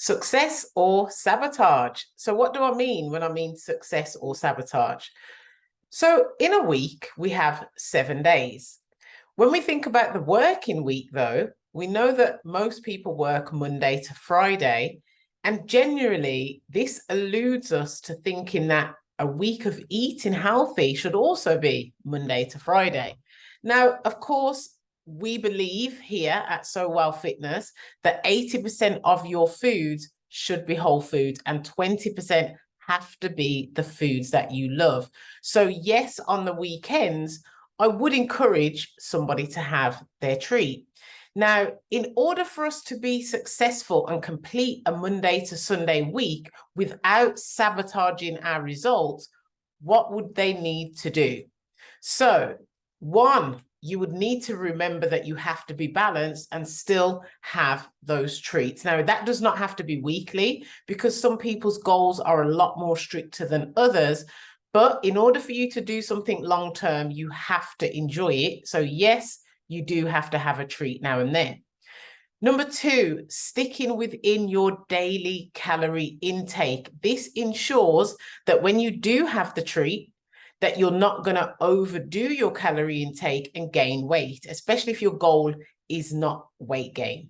Success or sabotage? So, what do I mean when I mean success or sabotage? So, in a week, we have 7 days. When we think about the working week, though, we know that most people work Monday to Friday. And generally, this alludes us to thinking that a week of eating healthy should also be Monday to Friday. Now, of course, we believe here at So Well Fitness that 80% of your foods should be whole foods and 20% have to be the foods that you love. So, yes, on the weekends, I would encourage somebody to have their treat. Now, in order for us to be successful and complete a Monday to Sunday week without sabotaging our results, what would they need to do? So, one, you would need to remember that you have to be balanced and still have those treats. Now, that does not have to be weekly because some people's goals are a lot more stricter than others. But in order for you to do something long term, you have to enjoy it. So, yes, you do have to have a treat now and then. Number two, sticking within your daily calorie intake. This ensures that when you do have the treat, that you're not going to overdo your calorie intake and gain weight, especially if your goal is not weight gain.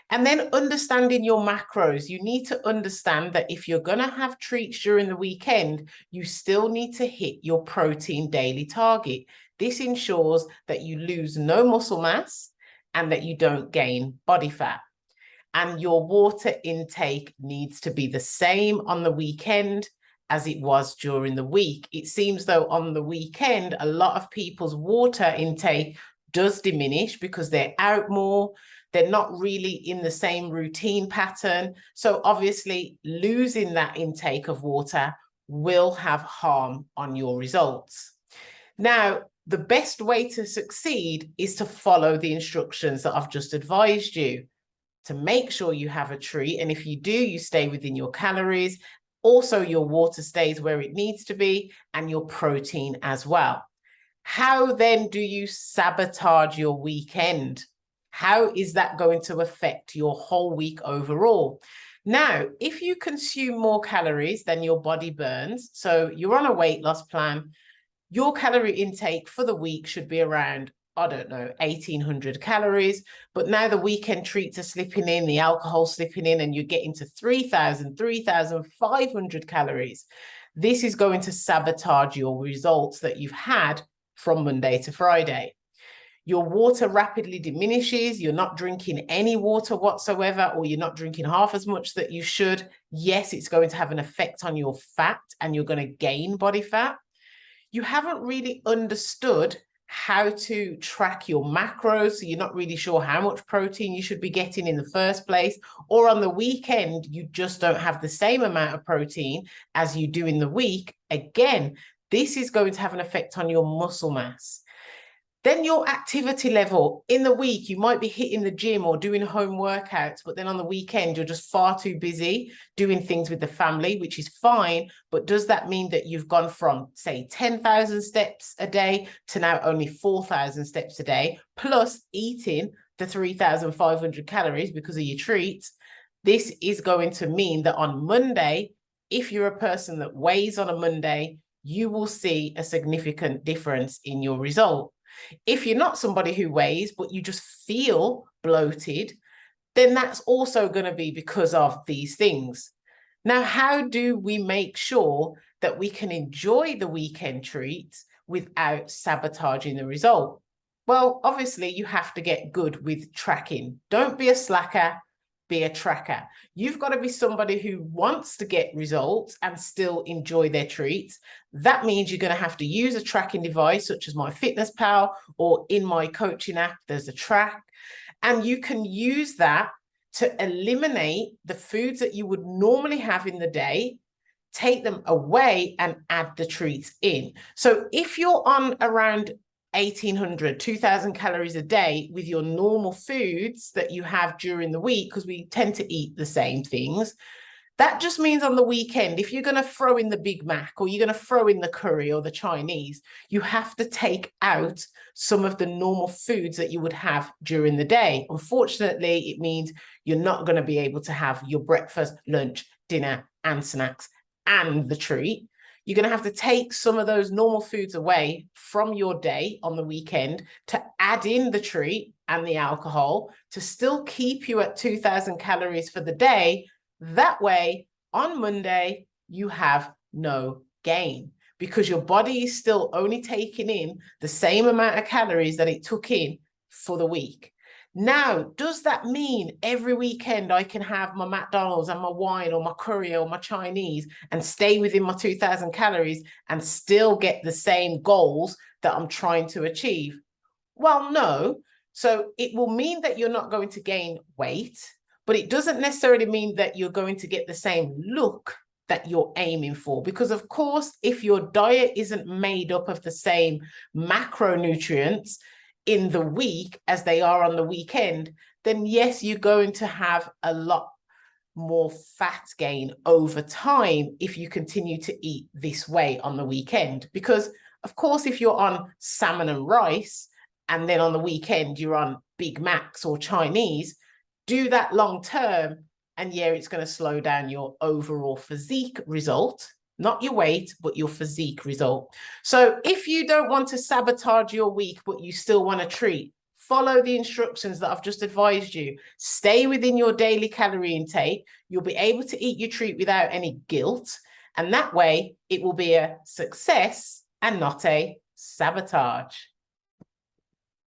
And then understanding your macros. You need to understand that if you're going to have treats during the weekend, you still need to hit your protein daily target. This ensures that you lose no muscle mass and that you don't gain body fat. And your water intake needs to be the same on the weekend as it was during the week. It seems though on the weekend, a lot of people's water intake does diminish because they're out more. They're not really in the same routine pattern. So obviously losing that intake of water will have harm on your results. Now, the best way to succeed is to follow the instructions that I've just advised you to make sure you have a treat. And if you do, you stay within your calories. Also, your water stays where it needs to be and your protein as well. How then do you sabotage your weekend? How is that going to affect your whole week overall? Now, if you consume more calories than your body burns, so you're on a weight loss plan, your calorie intake for the week should be around, I don't know, 1,800 calories. But now the weekend treats are slipping in, the alcohol slipping in, and you're getting to 3,000, 3,500 calories. This is going to sabotage your results that you've had from Monday to Friday. Your water rapidly diminishes. You're not drinking any water whatsoever, or you're not drinking half as much that you should. Yes, it's going to have an effect on your fat and you're going to gain body fat. You haven't really understood how to track your macros, so you're not really sure how much protein you should be getting in the first place, or on the weekend, you just don't have the same amount of protein as you do in the week. Again, this is going to have an effect on your muscle mass. Then your activity level in the week, you might be hitting the gym or doing home workouts, but then on the weekend, you're just far too busy doing things with the family, which is fine. But does that mean that you've gone from, say, 10,000 steps a day to now only 4,000 steps a day, plus eating the 3,500 calories because of your treats? This is going to mean that on Monday, if you're a person that weighs on a Monday, you will see a significant difference in your result. If you're not somebody who weighs, but you just feel bloated, then that's also going to be because of these things. Now, how do we make sure that we can enjoy the weekend treats without sabotaging the result? Well, obviously, you have to get good with tracking. Don't be a slacker, be a tracker. You've got to be somebody who wants to get results and still enjoy their treats. That means you're going to have to use a tracking device such as MyFitnessPal, or in my coaching app, there's a track. And you can use that to eliminate the foods that you would normally have in the day, take them away and add the treats in. So if you're on around 1,800, 2,000 calories a day with your normal foods that you have during the week, because we tend to eat the same things, That just means on the weekend, if you're going to throw in the Big Mac or you're going to throw in the curry or the Chinese, you have to take out some of the normal foods that you would have during the day. Unfortunately, it means you're not going to be able to have your breakfast, lunch, dinner, and snacks and the treat. You're going to have to take some of those normal foods away from your day on the weekend to add in the treat and the alcohol to still keep you at 2,000 calories for the day. That way, on Monday, you have no gain because your body is still only taking in the same amount of calories that it took in for the week. Now, does that mean every weekend I can have my McDonald's and my wine or my curry or my Chinese and stay within my 2,000 calories and still get the same goals that I'm trying to achieve? Well, no. So it will mean that you're not going to gain weight, but it doesn't necessarily mean that you're going to get the same look that you're aiming for. Because of course, if your diet isn't made up of the same macronutrients in the week as they are on the weekend, then yes, you're going to have a lot more fat gain over time if you continue to eat this way on the weekend. Because of course, if you're on salmon and rice, and then on the weekend you're on Big Macs or Chinese, do that long term, and yeah, it's going to slow down your overall physique result, not your weight, but your physique result. So if you don't want to sabotage your week, but you still want to treat, follow the instructions that I've just advised you. Stay within your daily calorie intake. You'll be able to eat your treat without any guilt. And that way it will be a success and not a sabotage.